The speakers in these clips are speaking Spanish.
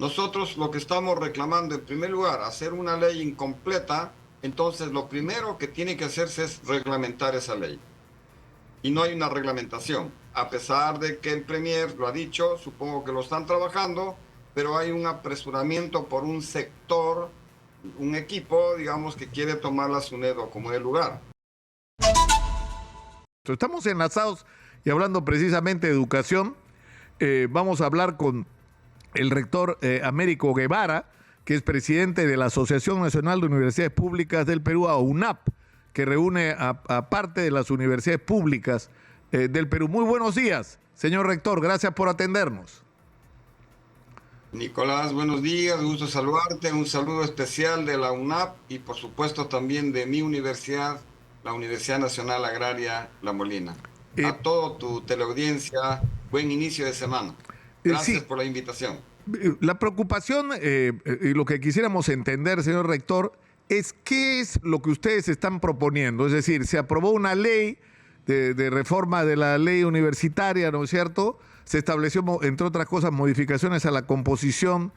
Nosotros lo que estamos reclamando, en primer lugar, hacer una ley incompleta, entonces lo primero que tiene que hacerse es reglamentar esa ley. Y no hay una reglamentación. A pesar de que el Premier lo ha dicho, supongo que lo están trabajando, pero hay un apresuramiento por un sector, un equipo, digamos, que quiere tomar la SUNEDO como el lugar. Estamos enlazados y hablando precisamente de educación. Vamos a hablar con el rector Américo Guevara, que es presidente de la Asociación Nacional de Universidades Públicas del Perú, AUNAP, que reúne a parte de las universidades públicas del Perú. Muy buenos días, señor rector, gracias por atendernos. Nicolás, buenos días, gusto saludarte, un saludo especial de la UNAP y por supuesto también de mi universidad, la Universidad Nacional Agraria La Molina. A toda tu teleaudiencia, buen inicio de semana. Gracias por la invitación. La preocupación y lo que quisiéramos entender, señor rector, es qué es lo que ustedes están proponiendo. Es decir, se aprobó una ley de reforma de la ley universitaria, ¿no es cierto? Se estableció, entre otras cosas, modificaciones a la composición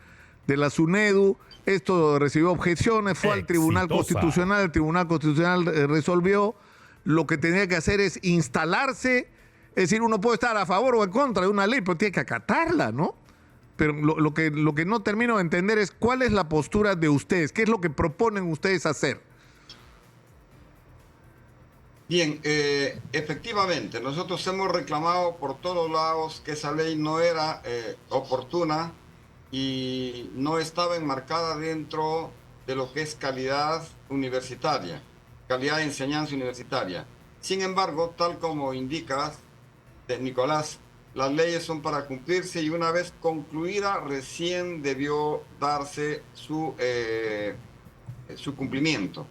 de la SUNEDU. Esto recibió objeciones, fue al Tribunal Constitucional. El Tribunal Constitucional resolvió. Lo que tenía que hacer es instalarse. Es decir, uno puede estar a favor o en contra de una ley, pero tiene que acatarla, ¿no? Pero lo que no termino de entender es cuál es la postura de ustedes, qué es lo que proponen ustedes hacer. Bien, efectivamente, nosotros hemos reclamado por todos lados que esa ley no era oportuna y no estaba enmarcada dentro de lo que es calidad universitaria, calidad de enseñanza universitaria. Sin embargo, tal como indicas, Nicolás, las leyes son para cumplirse y una vez concluida recién debió darse su cumplimiento.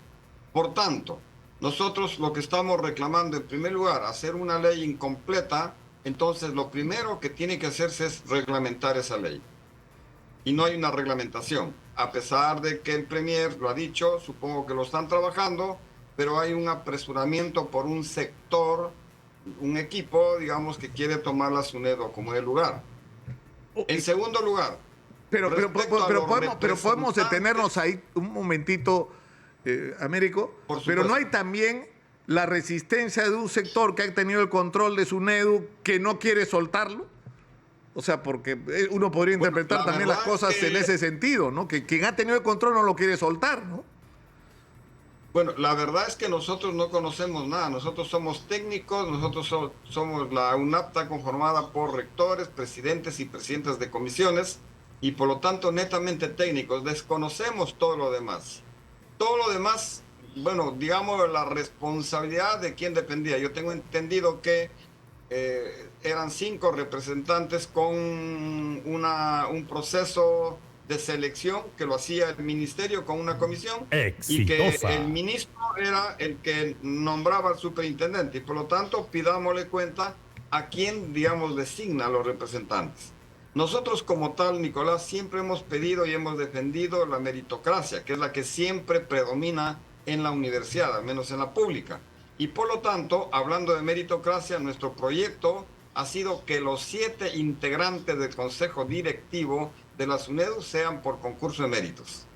Por tanto, nosotros lo que estamos reclamando, en primer lugar, hacer una ley incompleta, entonces lo primero que tiene que hacerse es reglamentar esa ley. Y no hay una reglamentación. A pesar de que el Premier lo ha dicho, supongo que lo están trabajando, pero hay un apresuramiento por un sector, un equipo, digamos, que quiere tomar la SUNEDO como el lugar. En segundo lugar... Pero podemos detenernos ahí un momentito, Américo, pero no hay también la resistencia de un sector que ha tenido el control de SUNEDU que no quiere soltarlo. O sea, porque uno podría interpretar también las cosas en ese sentido, ¿no? Que quien ha tenido el control no lo quiere soltar, ¿no? Bueno, la verdad es que nosotros no conocemos nada. Nosotros somos técnicos, nosotros somos la UNAP, está conformada por rectores, presidentes y presidentes de comisiones y por lo tanto netamente técnicos. Desconocemos todo lo demás. Todo lo demás, bueno, digamos la responsabilidad de quién dependía. Yo tengo entendido que eran 5 representantes con un proceso de selección que lo hacía el ministerio con una comisión y que el ministro era el que nombraba al superintendente y por lo tanto pidámosle cuenta a quién, digamos, designa a los representantes. Nosotros como tal, Nicolás, siempre hemos pedido y hemos defendido la meritocracia, que es la que siempre predomina en la universidad, al menos en la pública. Y por lo tanto, hablando de meritocracia, nuestro proyecto ha sido que los 7 integrantes del consejo directivo de la SUNEDU sean por concurso de méritos.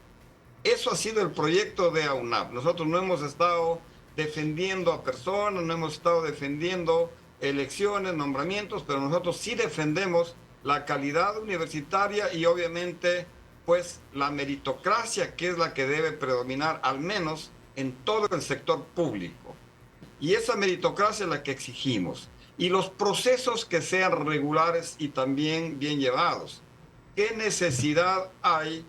Eso ha sido el proyecto de AUNAP. Nosotros no hemos estado defendiendo a personas, no hemos estado defendiendo elecciones, nombramientos, pero nosotros sí defendemos la calidad universitaria y obviamente pues la meritocracia, que es la que debe predominar al menos en todo el sector público. Y esa meritocracia es la que exigimos. Y los procesos que sean regulares y también bien llevados. ¿Qué necesidad hay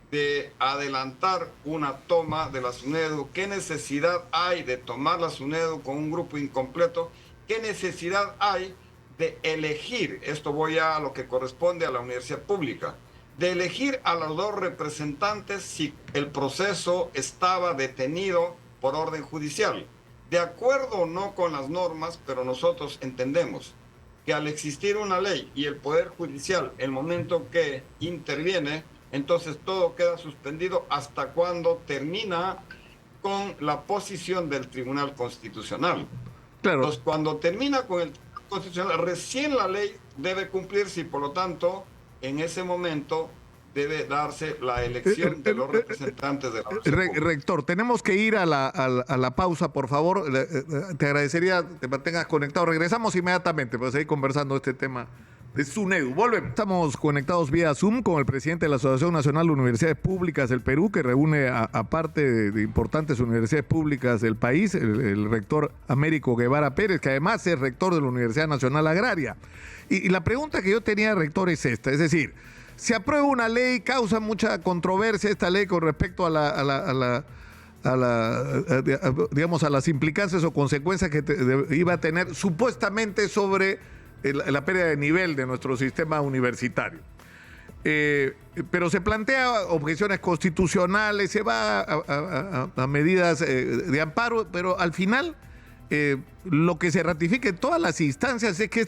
de adelantar una toma de la SUNEDU? ¿Qué necesidad hay de tomar la SUNEDU con un grupo incompleto? ¿Qué necesidad hay de elegir, esto voy a lo que corresponde a la universidad pública, de elegir a los 2 representantes si el proceso estaba detenido por orden judicial? De acuerdo o no con las normas, pero nosotros entendemos que al existir una ley y el Poder Judicial, el momento que interviene, entonces todo queda suspendido hasta cuando termina con la posición del Tribunal Constitucional. Claro. Entonces, cuando termina con el Tribunal Constitucional, recién la ley debe cumplirse y por lo tanto, en ese momento debe darse la elección de los representantes de la nación pública. Rector, tenemos que ir a la pausa, por favor. Te agradecería que te mantengas conectado. Regresamos inmediatamente para seguir conversando este tema de SUNEDU. Volvemos. Estamos conectados vía Zoom con el presidente de la Asociación Nacional de Universidades Públicas del Perú, que reúne a parte de importantes universidades públicas del país, el rector Américo Guevara Pérez, que además es rector de la Universidad Nacional Agraria. Y la pregunta que yo tenía, rector, es esta, es decir, se aprueba una ley, causa mucha controversia esta ley con respecto a digamos, a las implicancias o consecuencias que iba a tener supuestamente sobre la pérdida de nivel de nuestro sistema universitario. Pero se plantea objeciones constitucionales, se va a medidas de amparo, pero al final lo que se ratifica en todas las instancias es que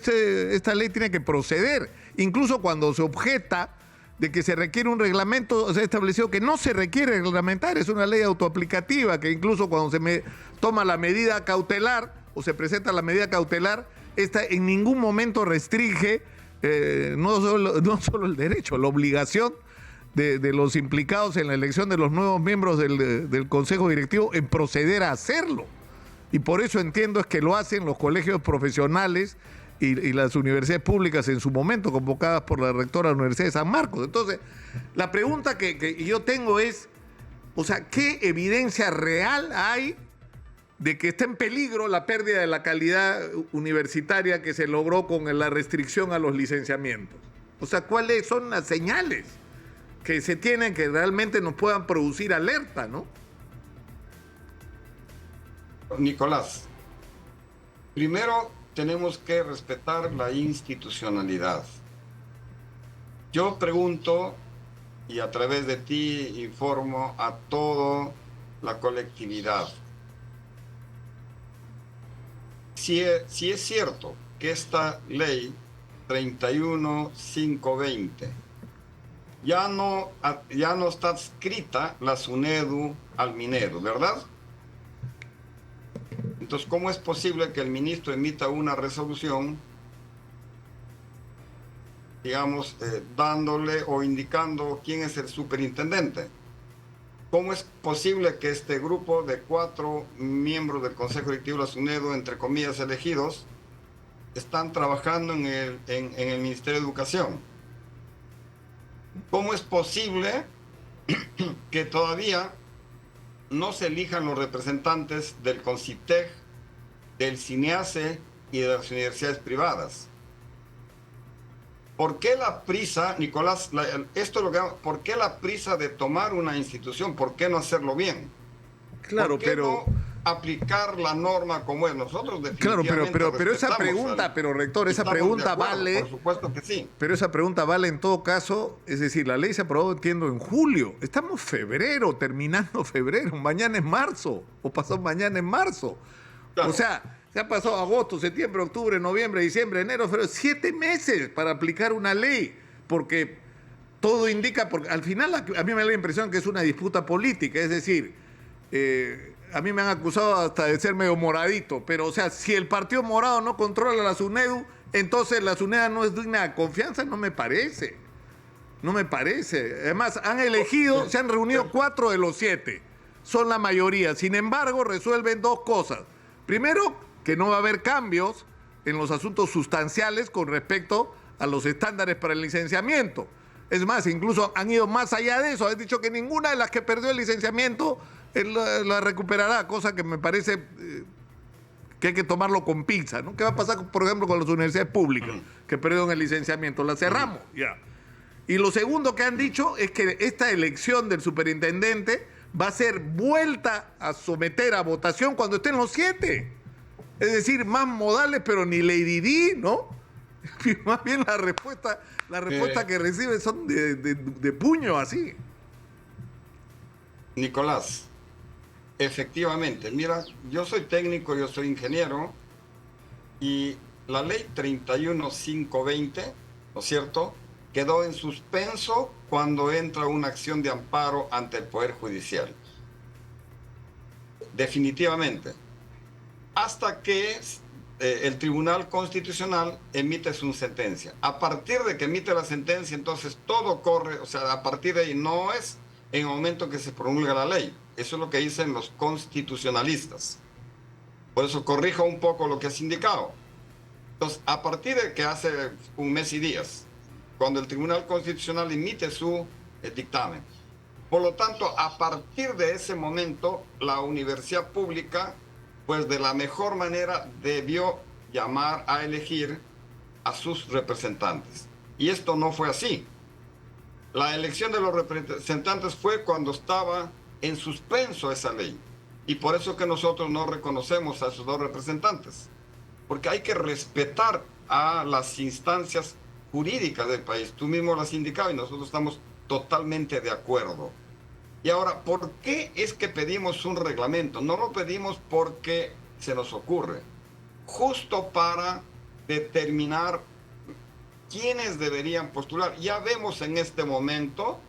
esta ley tiene que proceder. Incluso cuando se objeta de que se requiere un reglamento, se ha establecido que no se requiere reglamentar, es una ley autoaplicativa, que incluso cuando se toma la medida cautelar o se presenta la medida cautelar, esta en ningún momento restringe no solo el derecho, la obligación de los implicados en la elección de los nuevos miembros del Consejo Directivo en proceder a hacerlo. Y por eso entiendo es que lo hacen los colegios profesionales y las universidades públicas en su momento, convocadas por la rectora de la Universidad de San Marcos. Entonces, la pregunta que yo tengo es, o sea, ¿qué evidencia real hay de que está en peligro la pérdida de la calidad universitaria que se logró con la restricción a los licenciamientos? O sea, ¿cuáles son las señales que se tienen que realmente nos puedan producir alerta, no? Nicolás, primero tenemos que respetar la institucionalidad. Yo pregunto, y a través de ti informo a toda la colectividad, si es cierto que esta ley 31520 ya no está adscrita la SUNEDU al Minedu, ¿verdad? Entonces, ¿cómo es posible que el ministro emita una resolución, digamos, dándole o indicando quién es el superintendente? ¿Cómo es posible que este grupo de 4 miembros del Consejo Directivo de la SUNEDU, entre comillas elegidos, están trabajando en el Ministerio de Educación? ¿Cómo es posible que todavía no se elijan los representantes del CONCITEG, del CINEACE y de las universidades privadas? ¿Por qué la prisa, Nicolás, por qué la prisa de tomar una institución? ¿Por qué no hacerlo bien? Claro, ¿por qué no aplicar la norma como es? Nosotros definitivamente pero esa pregunta, rector, esa pregunta vale. Por supuesto que sí. Pero esa pregunta vale en todo caso, es decir, la ley se aprobó, entiendo, en julio. Estamos febrero, terminando febrero. Mañana es marzo, o pasado mañana es marzo. Claro. O sea, ya pasó agosto, septiembre, octubre, noviembre, diciembre, enero, febrero, 7 meses para aplicar una ley, porque todo indica, porque al final a mí me da la impresión que es una disputa política, es decir, a mí me han acusado hasta de ser medio moradito, pero o sea, si el Partido Morado no controla la SUNEDU, entonces la SUNEDU no es digna de confianza, no me parece. No me parece. Además, han elegido, se han reunido 4 de los 7, son la mayoría. Sin embargo, resuelven 2 cosas. Primero, que no va a haber cambios en los asuntos sustanciales con respecto a los estándares para el licenciamiento. Es más, incluso han ido más allá de eso. Han dicho que ninguna de las que perdió el licenciamiento la recuperará, cosa que me parece que hay que tomarlo con pinza, ¿no? ¿Qué va a pasar, por ejemplo, con las universidades públicas que perdieron el licenciamiento? Las cerramos, ya. Y lo segundo que han dicho es que esta elección del superintendente va a ser vuelta a someter a votación cuando estén los 7. Es decir, más modales, pero ni Lady Di, ¿no? Más bien la respuesta que recibe son de puño, así. Nicolás, efectivamente, mira, yo soy técnico, yo soy ingeniero, y la ley 31520, ¿no es cierto?, quedó en suspenso cuando entra una acción de amparo ante el Poder Judicial. Definitivamente. Hasta que el Tribunal Constitucional emite su sentencia. A partir de que emite la sentencia, entonces todo corre, o sea, a partir de ahí no es en el momento que se promulga la ley. Eso es lo que dicen los constitucionalistas. Por eso corrijo un poco lo que has indicado. Entonces, a partir de que hace un mes y días, cuando el Tribunal Constitucional emite su dictamen, por lo tanto, a partir de ese momento, la universidad pública, pues de la mejor manera debió llamar a elegir a sus representantes. Y esto no fue así. La elección de los representantes fue cuando estaba en suspenso esa ley. Y por eso que nosotros no reconocemos a esos dos representantes. Porque hay que respetar a las instancias jurídicas del país. Tú mismo lo has indicado y nosotros estamos totalmente de acuerdo. Y ahora, ¿por qué es que pedimos un reglamento? No lo pedimos porque se nos ocurre. Justo para determinar quiénes deberían postular. Ya vemos en este momento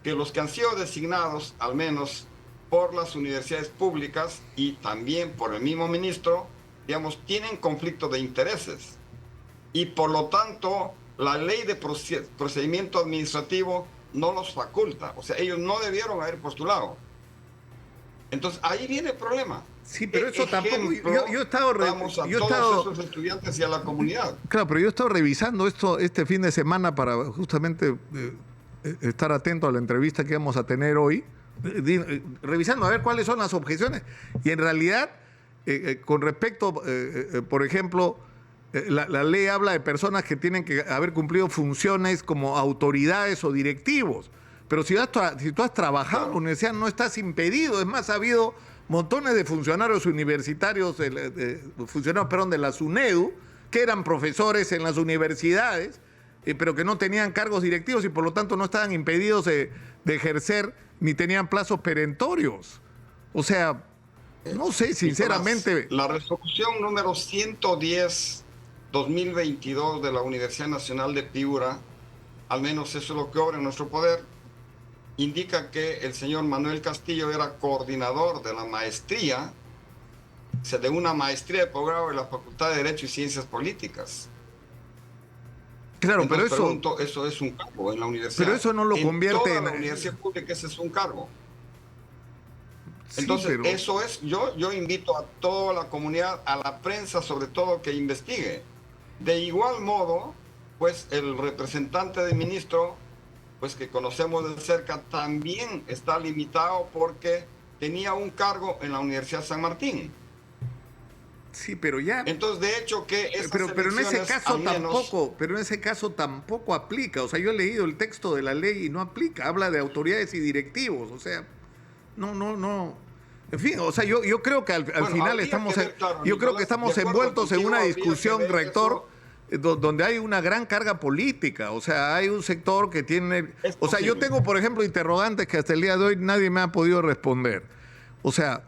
que los que han sido designados, al menos por las universidades públicas y también por el mismo ministro, digamos, tienen conflicto de intereses. Y por lo tanto, la ley de procedimiento administrativo no los faculta. O sea, ellos no debieron haber postulado. Entonces, ahí viene el problema. Sí, pero eso tampoco. Yo he estado todos esos estudiantes y a la comunidad. Claro, pero yo he estado revisando esto este fin de semana para justamente estar atento a la entrevista que vamos a tener hoy, revisando a ver cuáles son las objeciones. Y en realidad, con respecto, por ejemplo, la ley habla de personas que tienen que haber cumplido funciones como autoridades o directivos. Pero si tú has trabajado en la universidad, no estás impedido. Es más, ha habido montones de funcionarios universitarios, funcionarios de la SUNEDU, que eran profesores en las universidades, pero que no tenían cargos directivos y por lo tanto no estaban impedidos de ejercer ni tenían plazos perentorios. O sea, no sé, sinceramente. La resolución número 110/2022 de la Universidad Nacional de Piura, al menos eso es lo que obra en nuestro poder, indica que el señor Manuel Castillo era coordinador de la maestría, o sea, de una maestría de posgrado de la Facultad de Derecho y Ciencias Políticas. Claro, entonces, pero eso es un cargo en la universidad. Pero eso no lo convierte en la universidad pública, ese es un cargo. Entonces, sí, eso es, yo invito a toda la comunidad, a la prensa sobre todo, que investigue. De igual modo, pues el representante del ministro, pues que conocemos de cerca, también está limitado porque tenía un cargo en la Universidad San Martín. Sí, pero ya. Entonces, de hecho, que pero en ese caso tampoco aplica. O sea, yo he leído el texto de la ley y no aplica. Habla de autoridades y directivos. O sea, no. En fin, o sea, yo creo que al final estamos, creo que estamos envueltos en una discusión, rector, donde hay una gran carga política. O sea, hay un sector que tiene. O sea, yo tengo, por ejemplo, interrogantes que hasta el día de hoy nadie me ha podido responder. O sea,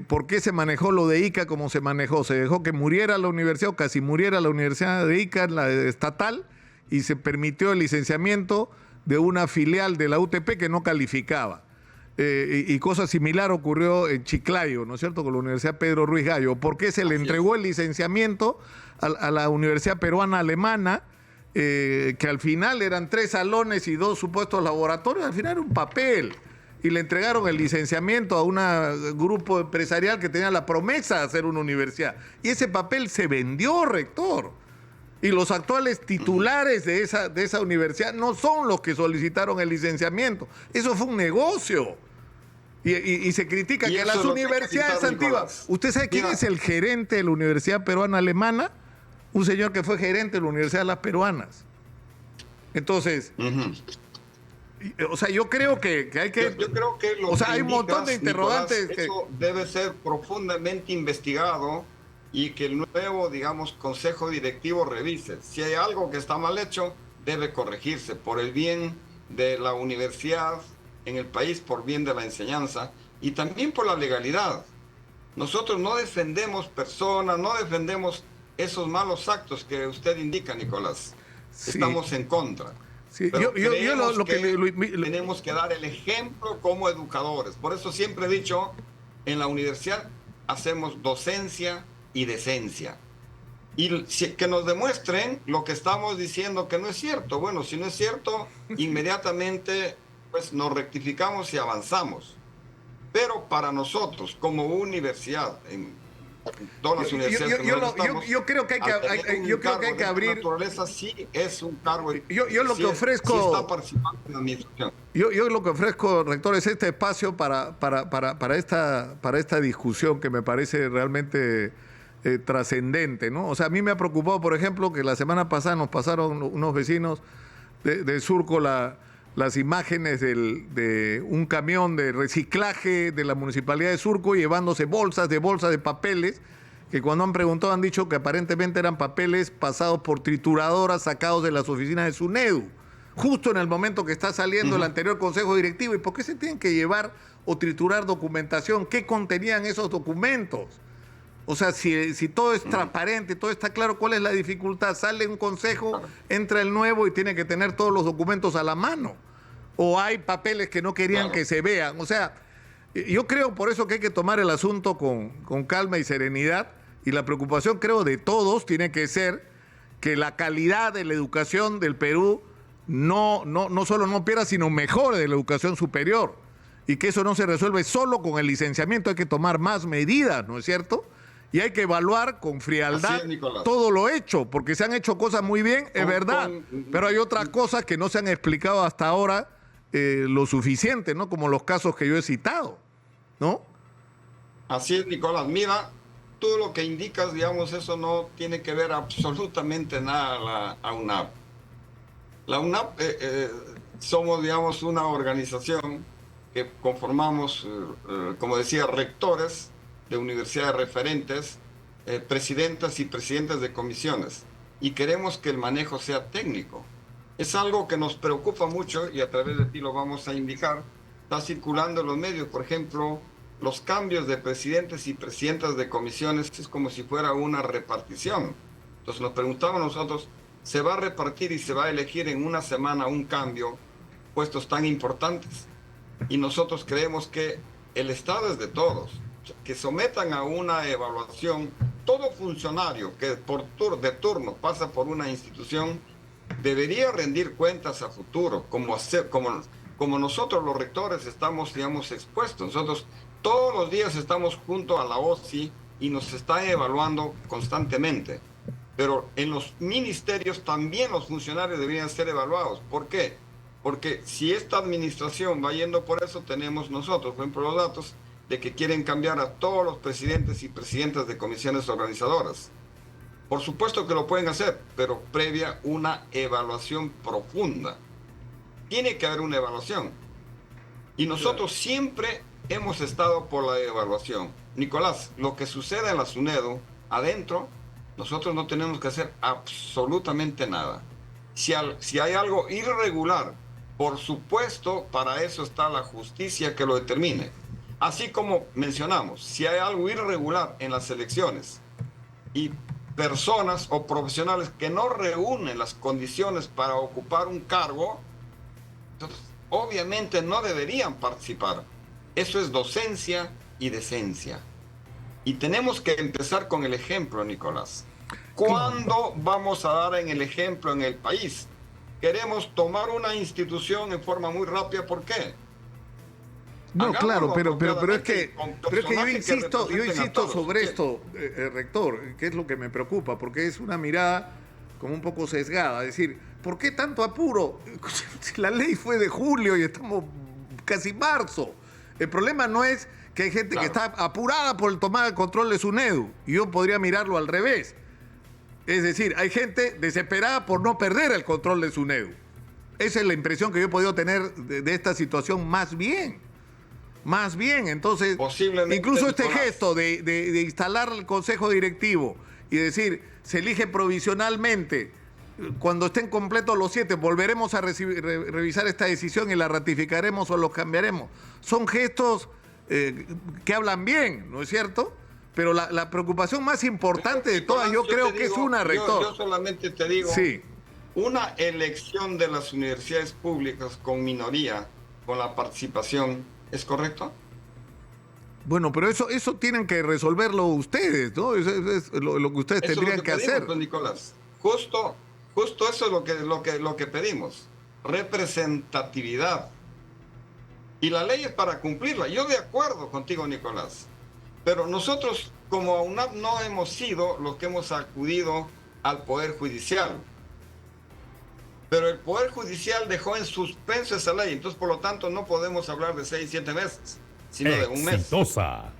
¿por qué se manejó lo de Ica como se manejó? Se dejó que muriera la universidad o casi muriera la universidad de Ica, la estatal, y se permitió el licenciamiento de una filial de la UTP que no calificaba. Y cosa similar ocurrió en Chiclayo, ¿no es cierto?, con la Universidad Pedro Ruiz Gallo. ¿Por qué se le entregó el licenciamiento a la Universidad Peruana Alemana, que al final eran 3 salones y 2 supuestos laboratorios? Al final era un papel. Y le entregaron el licenciamiento a un grupo empresarial que tenía la promesa de hacer una universidad. Y ese papel se vendió, rector. Y los actuales titulares de esa universidad no son los que solicitaron el licenciamiento. Eso fue un negocio. Y se critica que las universidades antiguas... ¿Usted sabe quién es el gerente de la Universidad Peruana Alemana? Un señor que fue gerente de la Universidad de las Peruanas. Entonces... O sea, yo creo que hay que... Yo creo que lo hay un montón de interrogantes. Nicolás, eso debe ser profundamente investigado y que el nuevo, digamos, consejo directivo revise. Si hay algo que está mal hecho, debe corregirse por el bien de la universidad en el país, por bien de la enseñanza y también por la legalidad. Nosotros no defendemos personas, no defendemos esos malos actos que usted indica, Nicolás. Sí. Estamos en contra. Sí, tenemos que dar el ejemplo como educadores. Por eso siempre he dicho, en la universidad hacemos docencia y decencia. y que nos demuestren lo que estamos diciendo que no es cierto. Bueno, si no es cierto, inmediatamente pues nos rectificamos y avanzamos. Pero para nosotros, como universidad, en todas las universidades yo creo que hay que abrir. Naturaleza sí es un cargo. Yo lo que ofrezco. Sí está participando en la administración. Yo lo que ofrezco, rector, es este espacio para esta discusión que me parece realmente trascendente, ¿no? O sea, a mí me ha preocupado, por ejemplo, que la semana pasada nos pasaron unos vecinos de Surco las imágenes de un camión de reciclaje de la Municipalidad de Surco llevándose bolsas de papeles, que cuando han preguntado han dicho que aparentemente eran papeles pasados por trituradoras sacados de las oficinas de SUNEDU, justo en el momento que está saliendo el anterior Consejo Directivo. ¿Y por qué se tienen que llevar o triturar documentación? ¿Qué contenían esos documentos? O sea, si todo es transparente, todo está claro, ¿cuál es la dificultad? Sale un consejo, entra el nuevo y tiene que tener todos los documentos a la mano. O hay papeles que no querían que se vean. O sea, yo creo por eso que hay que tomar el asunto con calma y serenidad. Y la preocupación, creo, de todos tiene que ser que la calidad de la educación del Perú no solo no pierda, sino mejore de la educación superior. Y que eso no se resuelve solo con el licenciamiento. Hay que tomar más medidas, ¿no es cierto? Y hay que evaluar con frialdad todo lo hecho, porque se han hecho cosas muy bien, es verdad, pero hay otras cosas que no se han explicado hasta ahora lo suficiente, ¿no? Como los casos que yo he citado, ¿no? Así es, Nicolás. Mira, tú lo que indicas, digamos, eso no tiene que ver absolutamente nada a UNAP. La UNAP somos, digamos, una organización que conformamos, como decía, rectores de universidades referentes, presidentas y presidentes de comisiones, y queremos que el manejo sea técnico. Es algo que nos preocupa mucho y a través de ti lo vamos a indicar. Está circulando en los medios, por ejemplo, los cambios de presidentes y presidentas de comisiones es como si fuera una repartición. Entonces nos preguntamos nosotros, ¿se va a repartir y se va a elegir en una semana un cambio, puestos tan importantes? Y nosotros creemos que el Estado es de todos, que sometan a una evaluación. Todo funcionario que de turno pasa por una institución debería rendir cuentas a futuro, como nosotros los rectores estamos, digamos, expuestos. Nosotros todos los días estamos junto a la OSCE y nos están evaluando constantemente. Pero en los ministerios también los funcionarios deberían ser evaluados. ¿Por qué? Porque si esta administración va yendo por eso, tenemos nosotros, por ejemplo, los datos de que quieren cambiar a todos los presidentes y presidentas de comisiones organizadoras. Por supuesto que lo pueden hacer, pero previa una evaluación profunda. Tiene que haber una evaluación. Y nosotros siempre hemos estado por la evaluación. Nicolás, lo que sucede en la SUNEDU, adentro, nosotros no tenemos que hacer absolutamente nada. Si hay algo irregular, por supuesto, para eso está la justicia que lo determine. Así como mencionamos, si hay algo irregular en las elecciones y personas o profesionales que no reúnen las condiciones para ocupar un cargo, entonces, obviamente no deberían participar. Eso es docencia y decencia. Y tenemos que empezar con el ejemplo, Nicolás. ¿Cuándo vamos a dar en el ejemplo en el país? Queremos tomar una institución en forma muy rápida, ¿por qué? No, claro, pero es que yo insisto sobre esto, rector, que es lo que me preocupa, porque es una mirada como un poco sesgada. Es decir, ¿por qué tanto apuro? La ley fue de julio y estamos casi marzo. El problema no es que hay gente que está apurada por tomar el control de SUNEDU, y yo podría mirarlo al revés. Es decir, hay gente desesperada por no perder el control de SUNEDU. Esa es la impresión que yo he podido tener de esta situación más bien. Entonces, incluso este gesto de instalar el consejo directivo y decir, se elige provisionalmente, cuando estén completos los 7, volveremos a revisar esta decisión y la ratificaremos o lo cambiaremos. Son gestos que hablan bien, ¿no es cierto? Pero la preocupación más importante de todas, yo creo que es una, rector. Yo solamente te digo, una elección de las universidades públicas con minoría, con la participación, ¿es correcto? Bueno, pero eso tienen que resolverlo ustedes, ¿no? Es lo que ustedes Eso tendrían es lo que que pedimos, hacer. pues, Nicolás. Justo eso es lo que pedimos. Representatividad. Y la ley es para cumplirla. Yo de acuerdo contigo, Nicolás. Pero nosotros, como UNAP, no hemos sido los que hemos acudido al Poder Judicial. Pero el Poder Judicial dejó en suspenso esa ley. Entonces, por lo tanto, no podemos hablar de 6, 7 meses, sino de un mes. Exitosa.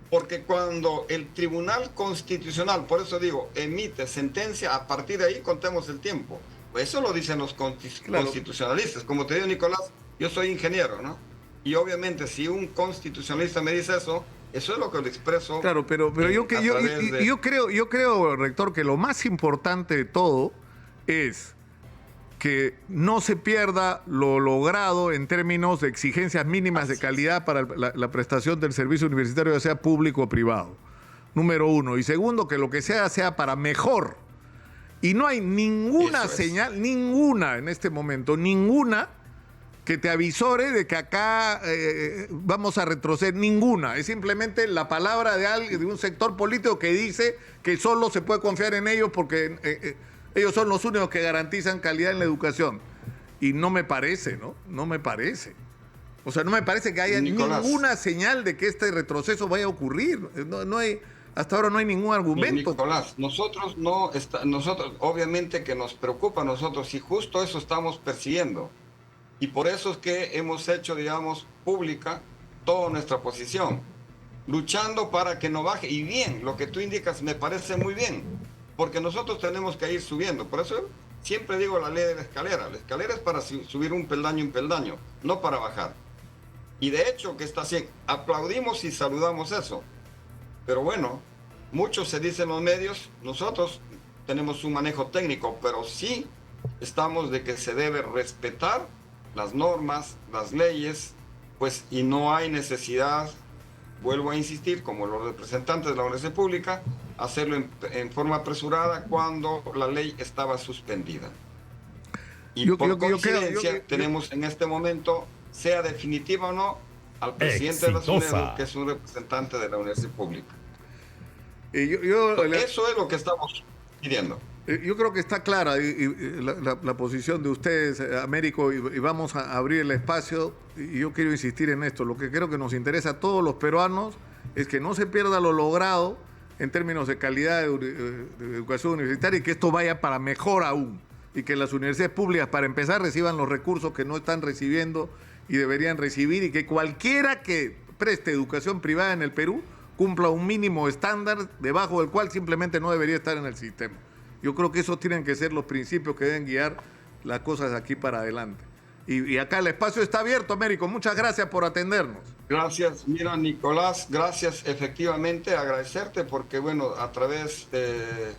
Porque cuando el Tribunal Constitucional, por eso digo, emite sentencia, a partir de ahí contemos el tiempo. Pues eso lo dicen los constitucionalistas. Como te digo, Nicolás, yo soy ingeniero, ¿no? Y obviamente si un constitucionalista me dice eso, eso es lo que le expreso. Claro, pero yo creo, rector, que lo más importante de todo es que no se pierda lo logrado en términos de exigencias mínimas de calidad para la prestación del servicio universitario, ya sea público o privado. Número uno. Y segundo, que lo que sea para mejor. Y no hay ninguna señal, ninguna en este momento, ninguna que te avisore de que acá vamos a retroceder, ninguna. Es simplemente la palabra de alguien, de un sector político que dice que solo se puede confiar en ellos porque ellos son los únicos que garantizan calidad en la educación. Y no me parece, ¿no? No me parece. O sea, no me parece que haya ninguna señal de que este retroceso vaya a ocurrir. No hay, hasta ahora no hay ningún argumento. Nicolás, nosotros obviamente que nos preocupa a nosotros y justo eso estamos persiguiendo. Y por eso es que hemos hecho, digamos, pública toda nuestra posición, luchando para que no baje. Y bien, lo que tú indicas me parece muy bien, porque nosotros tenemos que ir subiendo. Por eso siempre digo la ley de la escalera. La escalera es para subir un peldaño, no para bajar. Y de hecho que está así, aplaudimos y saludamos eso. Pero bueno, muchos se dicen en los medios, nosotros tenemos un manejo técnico, pero sí estamos de que se debe respetar las normas, las leyes, pues, y no hay necesidad, vuelvo a insistir, como los representantes de la universidad pública, hacerlo en forma apresurada cuando la ley estaba suspendida. Y por coincidencia tenemos en este momento, sea definitiva o no, al presidente de la SUNEDU, que es un representante de la universidad pública. Eso es lo que estamos pidiendo. Yo creo que está clara la posición de ustedes, Américo, y vamos a abrir el espacio. Y yo quiero insistir en esto. Lo que creo que nos interesa a todos los peruanos es que no se pierda lo logrado en términos de calidad de educación universitaria y que esto vaya para mejor aún. Y que las universidades públicas, para empezar, reciban los recursos que no están recibiendo y deberían recibir, y que cualquiera que preste educación privada en el Perú cumpla un mínimo estándar debajo del cual simplemente no debería estar en el sistema. Yo creo que esos tienen que ser los principios que deben guiar las cosas de aquí para adelante. Y acá el espacio está abierto, Américo. Muchas gracias por atendernos. Gracias. Mira, Nicolás, gracias efectivamente. Agradecerte porque, bueno, a través de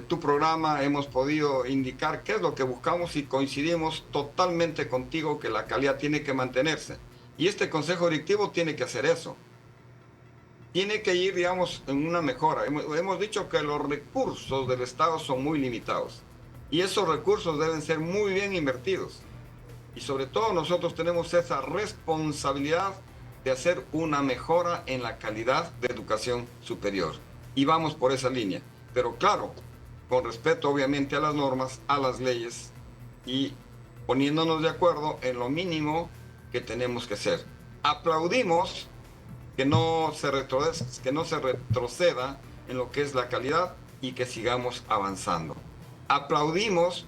tu programa hemos podido indicar qué es lo que buscamos y coincidimos totalmente contigo que la calidad tiene que mantenerse. Y este Consejo Directivo tiene que hacer eso. Tiene que ir, digamos, en una mejora. Hemos dicho que los recursos del Estado son muy limitados y esos recursos deben ser muy bien invertidos. Y sobre todo nosotros tenemos esa responsabilidad de hacer una mejora en la calidad de educación superior. Y vamos por esa línea. Pero claro, con respeto obviamente a las normas, a las leyes y poniéndonos de acuerdo en lo mínimo que tenemos que hacer. Aplaudimos que no se retroceda en lo que es la calidad y que sigamos avanzando. Aplaudimos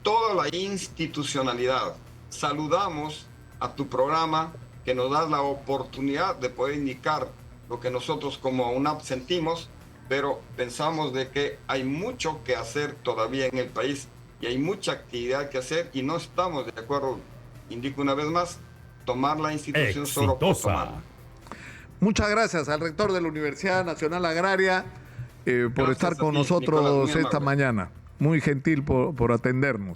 toda la institucionalidad. Saludamos a tu programa que nos da la oportunidad de poder indicar lo que nosotros como UNAP sentimos, pero pensamos de que hay mucho que hacer todavía en el país y hay mucha actividad que hacer y no estamos de acuerdo, indico una vez más, tomar la institución solo por tomarla. Muchas gracias al rector de la Universidad Nacional Agraria por estar con nosotros, Nicolás, esta mañana. Muy gentil por atendernos.